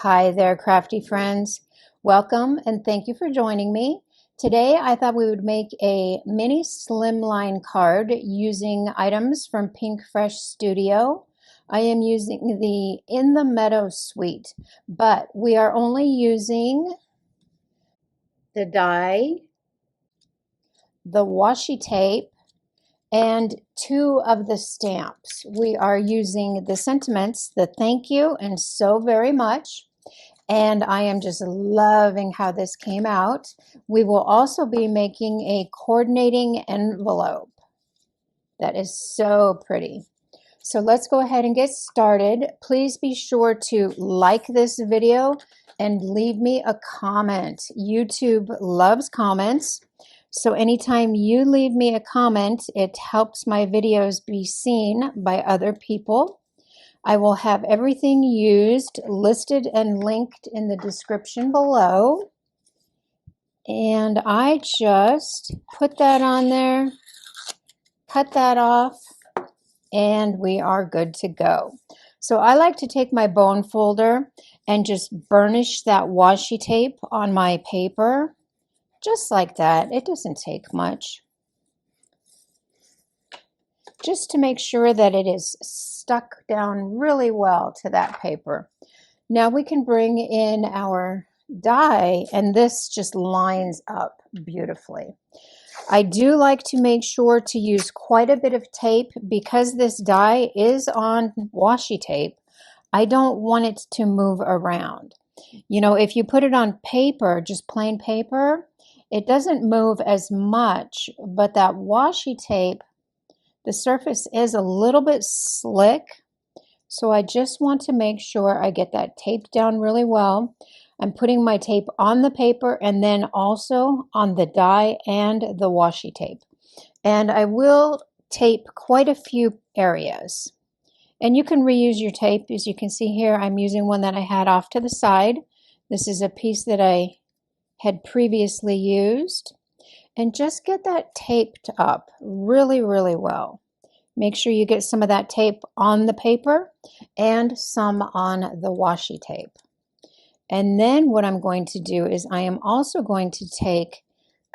Hi there, crafty friends. Welcome and thank you for joining me. Today I thought we would make a mini slimline card using items from Pinkfresh Studio. I am using the In the Meadow suite, but we are only using the die, the washi tape, and 2 of the stamps. We are using the sentiments, the thank you and so very much. And I am just loving how this came out. We will also be making a coordinating envelope. That is so pretty. So let's go ahead and get started. Please be sure to like this video and leave me a comment. YouTube loves comments. So anytime you leave me a comment, it helps my videos be seen by other people. I will have everything used listed and linked in the description below. And I just put that on there, cut that off, and we are good to go. So I like to take my bone folder and just burnish that washi tape on my paper. Just like that. It doesn't take much. Just to make sure that it is stuck down really well to that paper. Now we can bring in our die, and this just lines up beautifully. I do like to make sure to use quite a bit of tape because this die is on washi tape. I don't want it to move around. You know, if you put it on paper, just plain paper, it doesn't move as much, but that washi tape, the surface is a little bit slick. So I just want to make sure I get that tape down really well. I'm putting my tape on the paper and then also on the die and the washi tape. And I will tape quite a few areas. And you can reuse your tape. As you can see here, I'm using one that I had off to the side. This is a piece that I had previously used. And just get that taped up really, really well. Make sure you get some of that tape on the paper and some on the washi tape. And then what I'm going to do is I am also going to take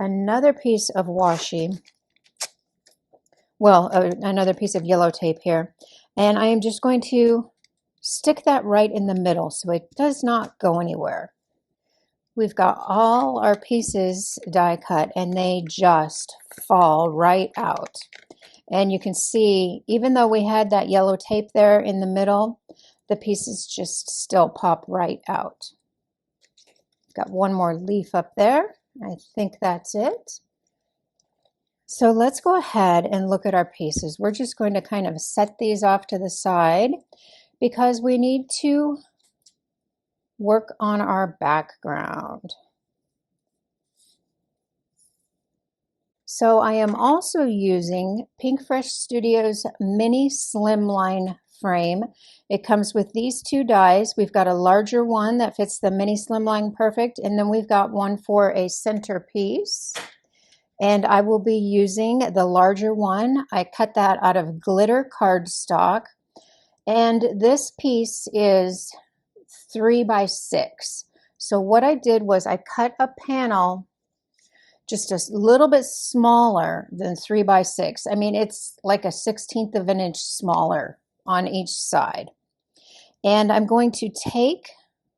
another piece of washi, another piece of yellow tape here, and I am just going to stick that right in the middle so it does not go anywhere. We've got all our pieces die cut and they just fall right out. And you can see, even though we had that yellow tape there in the middle, the pieces just still pop right out. Got one more leaf up there. I think that's it. So let's go ahead and look at our pieces. We're just going to kind of set these off to the side because we need to work on our background. So I am also using Pinkfresh Studio's mini slimline frame. It comes with these 2 dies. We've got a larger one that fits the mini slimline perfect, and then we've got one for a centerpiece. And I will be using the larger one. I cut that out of glitter cardstock. And this piece is 3 by 6. So what I did was I cut a panel just a little bit smaller than 3 by 6. I mean, it's like a 1/16 of an inch smaller on each side. And I'm going to take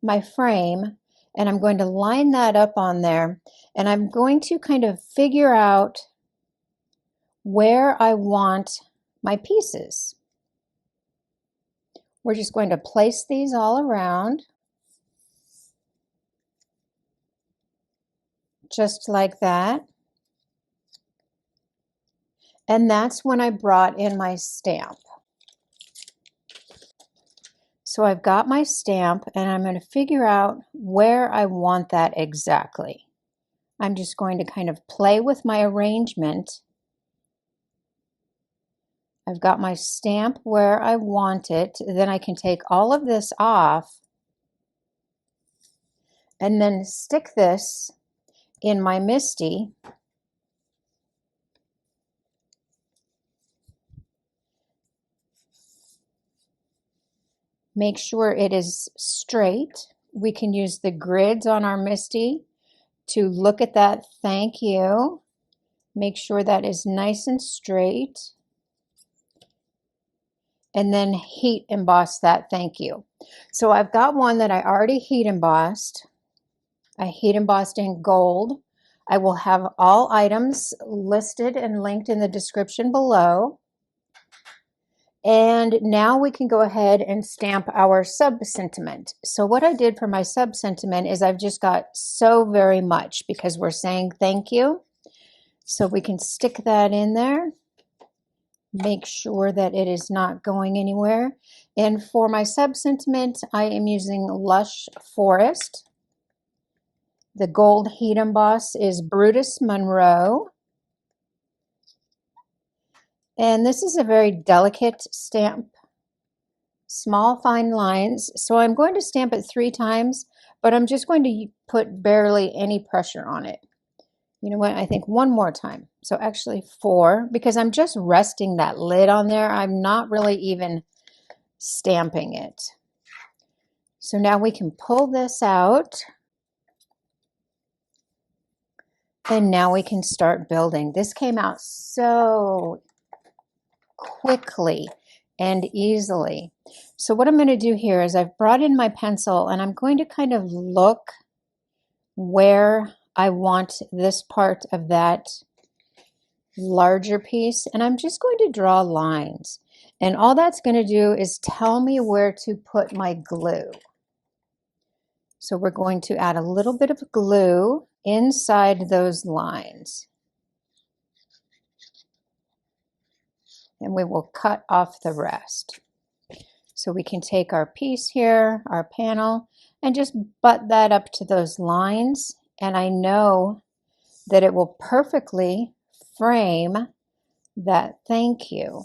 my frame and I'm going to line that up on there. And I'm going to kind of figure out where I want my pieces. We're just going to place these all around. Just like that. And that's when I brought in my stamp. So I've got my stamp and I'm going to figure out where I want that exactly. I'm just going to kind of play with my arrangement. I've got my stamp where I want it. Then I can take all of this off and then stick this in my MISTI. Make sure it is straight we can use the grids on our MISTI to look at that thank you. Make sure that is nice and straight. And then heat emboss that thank you. So I've got one that I already heat embossed. I heat embossed in gold. I will have all items listed and linked in the description below. And now we can go ahead and stamp our sub-sentiment. So what I did for my sub-sentiment is I've just got so very much because we're saying thank you. So we can stick that in there. Make sure that it is not going anywhere. And for my sub-sentiment, I am using Lush Forest. The gold heat emboss is Brutus Monroe. And this is a very delicate stamp, small fine lines. So I'm going to stamp it 3 times, but I'm just going to put barely any pressure on it. You know what, I think 1 more time. So actually 4, because I'm just resting that lid on there. I'm not really even stamping it. So now we can pull this out. And now we can start building. This came out so quickly and easily. So what I'm going to do here is I've brought in my pencil and I'm going to kind of look where I want this part of that larger piece, and I'm just going to draw lines. And all that's going to do is tell me where to put my glue. So we're going to add a little bit of glue inside those lines. And we will cut off the rest. So we can take our piece here, our panel, and just butt that up to those lines. And I know that it will perfectly frame that thank you.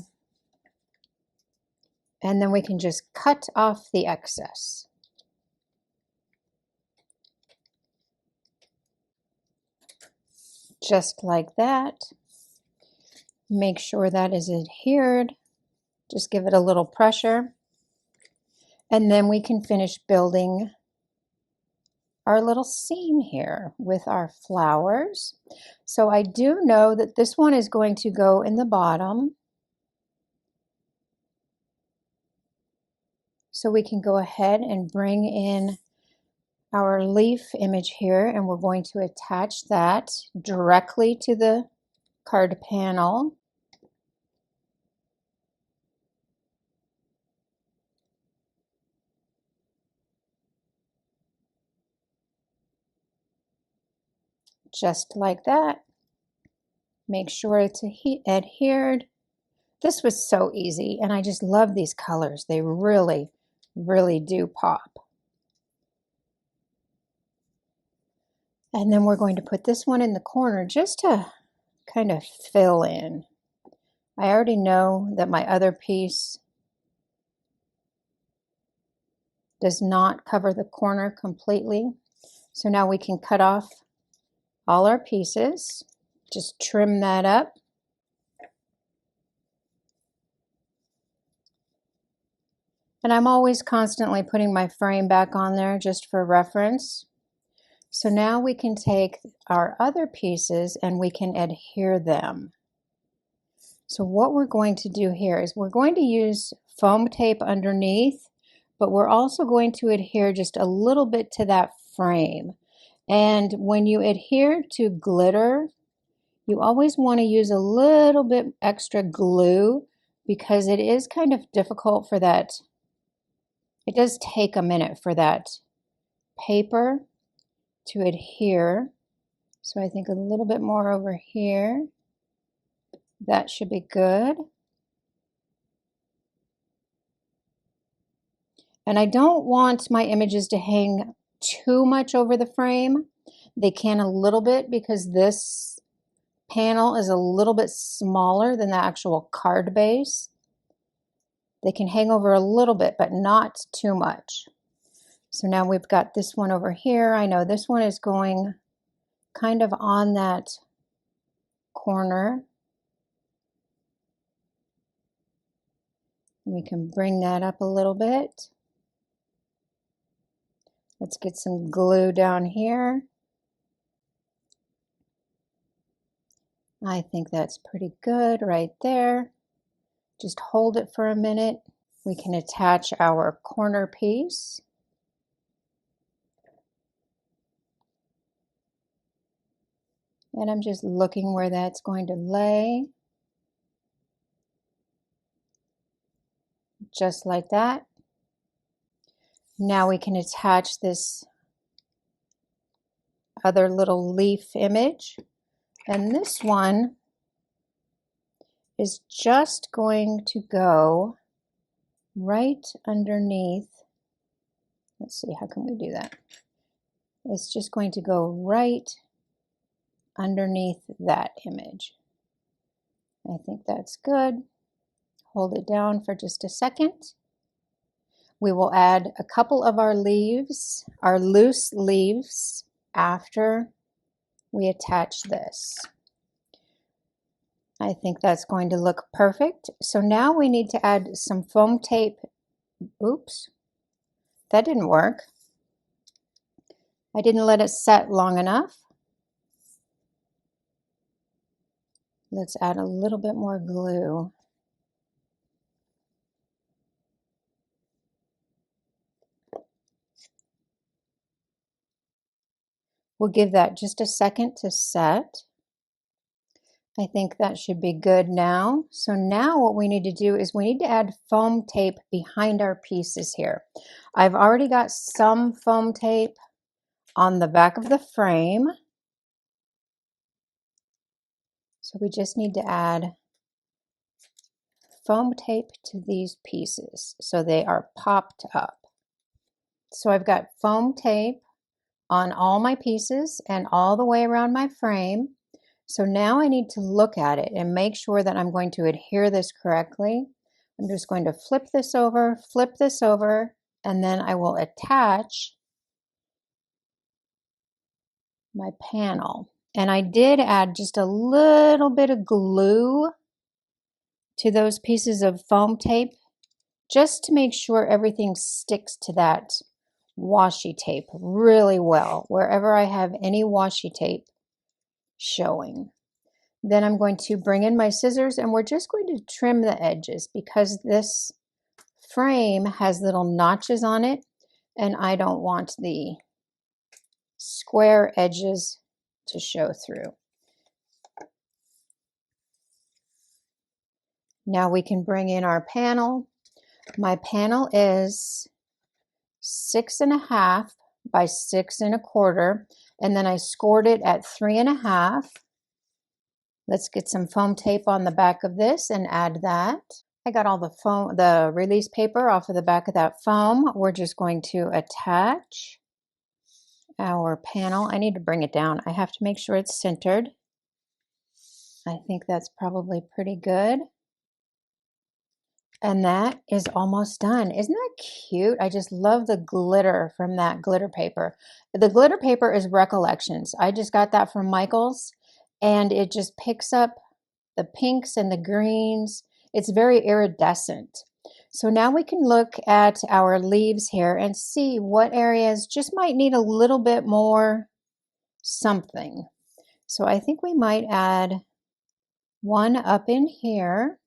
And then we can just cut off the excess. Just like that. Make sure that is adhered. Just give it a little pressure. And then we can finish building our little scene here with our flowers. So I do know that this one is going to go in the bottom. So we can go ahead and bring in our leaf image here, and we're going to attach that directly to the card panel. Just like that. Make sure it's adhered. This was so easy, and I just love these colors. They really, really do pop. And then we're going to put this one in the corner just to kind of fill in. I already know that my other piece does not cover the corner completely. So now we can cut off all our pieces. Just trim that up. And I'm always constantly putting my frame back on there just for reference. So now we can take our other pieces and we can adhere them. So what we're going to do here is we're going to use foam tape underneath, but we're also going to adhere just a little bit to that frame. And when you adhere to glitter, you always want to use a little bit extra glue because it is kind of difficult for that. It does take a minute for that paper to adhere. So I think a little bit more over here. That should be good. And I don't want my images to hang too much over the frame. They can a little bit because this panel is a little bit smaller than the actual card base. They can hang over a little bit, but not too much. So now we've got this one over here. I know this one is going kind of on that corner. We can bring that up a little bit. Let's get some glue down here. I think that's pretty good right there. Just hold it for a minute. We can attach our corner piece. And I'm just looking where that's going to lay. Just like that. Now we can attach this other little leaf image. And this one is just going to go right underneath. Let's see, how can we do that? It's just going to go right underneath that image. I think that's good. Hold it down for just a second. We will add a couple of our leaves, our loose leaves, after we attach this. I think that's going to look perfect. So now we need to add some foam tape. Oops, that didn't work. I didn't let it set long enough. Let's add a little bit more glue. We'll give that just a second to set. I think that should be good now. So now what we need to do is we need to add foam tape behind our pieces here. I've already got some foam tape on the back of the frame. So we just need to add foam tape to these pieces so they are popped up. So I've got foam tape on all my pieces and all the way around my frame. So now I need to look at it and make sure that I'm going to adhere this correctly. I'm just going to flip this over, and then I will attach my panel. And I did add just a little bit of glue to those pieces of foam tape just to make sure everything sticks to that washi tape really well, wherever I have any washi tape showing. Then I'm going to bring in my scissors and we're just going to trim the edges because this frame has little notches on it and I don't want the square edges to show through. Now we can bring in our panel. My panel is 6.5 by 6 1/4, and then I scored it at 3.5. Let's get some foam tape on the back of this and add that. I got all the release paper off of the back of that foam. We're just going to attach our panel. I need to bring it down. I have to make sure it's centered. I think that's probably pretty good. And that is almost done. Isn't that cute? I just love the glitter from that glitter paper. The glitter paper is Recollections. I just got that from Michael's and it just picks up the pinks and the greens. It's very iridescent. So now we can look at our leaves here and see what areas just might need a little bit more something. So I think we might add one up in here.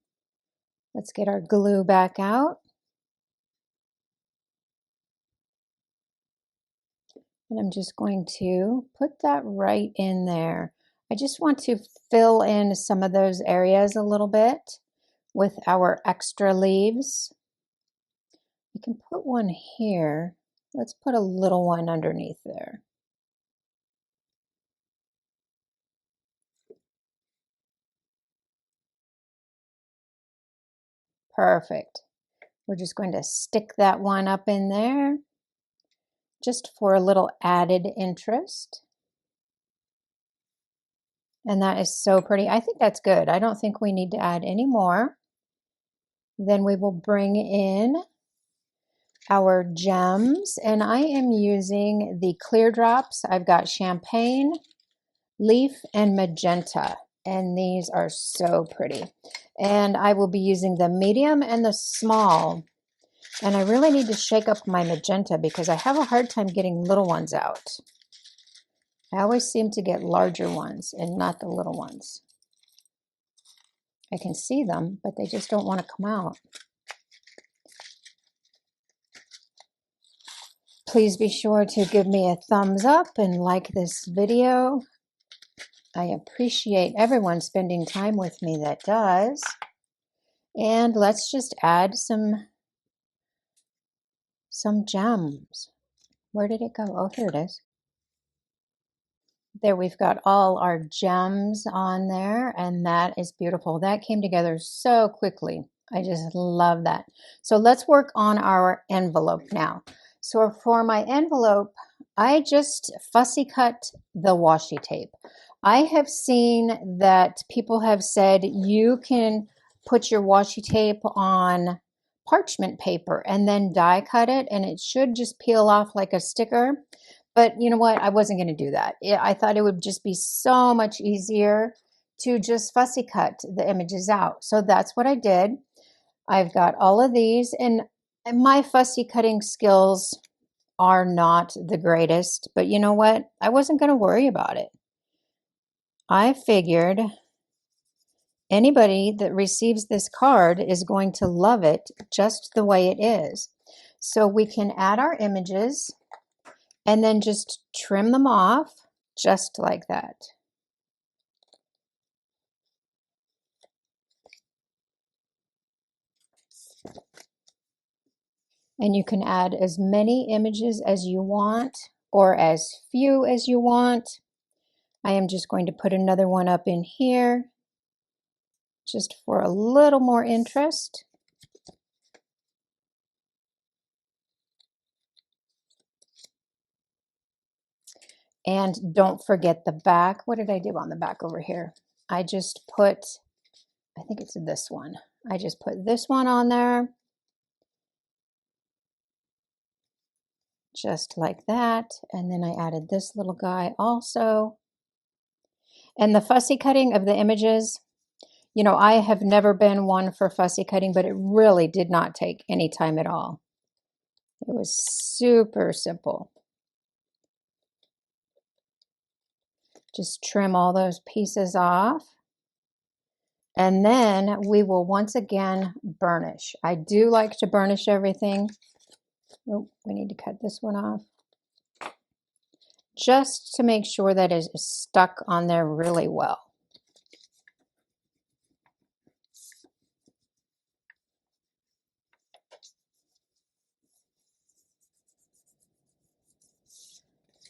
Let's get our glue back out. And I'm just going to put that right in there. I just want to fill in some of those areas a little bit with our extra leaves. We can put one here. Let's put a little one underneath there. Perfect. We're just going to stick that one up in there just for a little added interest. And that is so pretty. I think that's good. I don't think we need to add any more. Then we will bring in our gems, and I am using the clear drops. I've got champagne, leaf, and magenta, and these are so pretty. And I will be using the medium and the small. And I really need to shake up my magenta because I have a hard time getting little ones out. I always seem to get larger ones and not the little ones. I can see them, but they just don't want to come out. Please be sure to give me a thumbs up and like this video. I appreciate everyone spending time with me that does. And let's just add some gems. Where did it go? Oh, here it is. There we've got all our gems on there, and that is beautiful. That came together so quickly. I just love that. So let's work on our envelope now. So for my envelope, I just fussy cut the washi tape. I have seen that people have said you can put your washi tape on parchment paper and then die cut it, and it should just peel off like a sticker. But you know what? I wasn't going to do that. I thought it would just be so much easier to just fussy cut the images out. So that's what I did. I've got all of these, and my fussy cutting skills are not the greatest, but you know what? I wasn't going to worry about it. I figured anybody that receives this card is going to love it just the way it is. So we can add our images and then just trim them off just like that. And you can add as many images as you want or as few as you want. I am just going to put another one up in here just for a little more interest. And don't forget the back. What did I do on the back over here? I just put, I think it's this one. I just put this one on there. Just like that. And then I added this little guy also. And the fussy cutting of the images, you know, I have never been one for fussy cutting, but it really did not take any time at all. It was super simple. Just trim all those pieces off. And then we will once again burnish. I do like to burnish everything. Oh, we need to cut this one off. Just to make sure that it is stuck on there really well.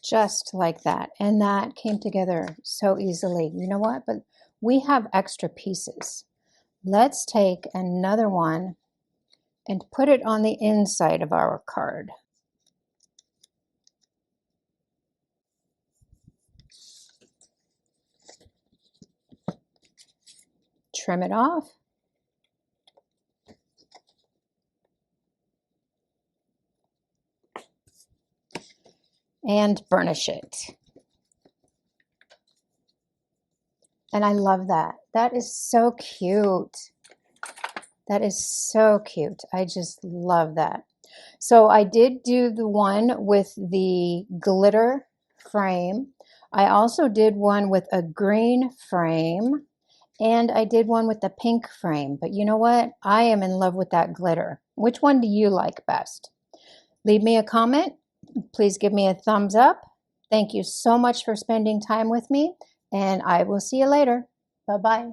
Just like that. And that came together so easily. You know what? But we have extra pieces. Let's take another one and put it on the inside of our card. Trim it off. And burnish it. And I love that. That is so cute. That is so cute. I just love that. So I did do the one with the glitter frame. I also did one with a green frame, and I did one with the pink frame. But you know what? I am in love with that glitter. Which one do you like best? Leave me a comment. Please give me a thumbs up. Thank you so much for spending time with me, and I will see you later. Bye-bye.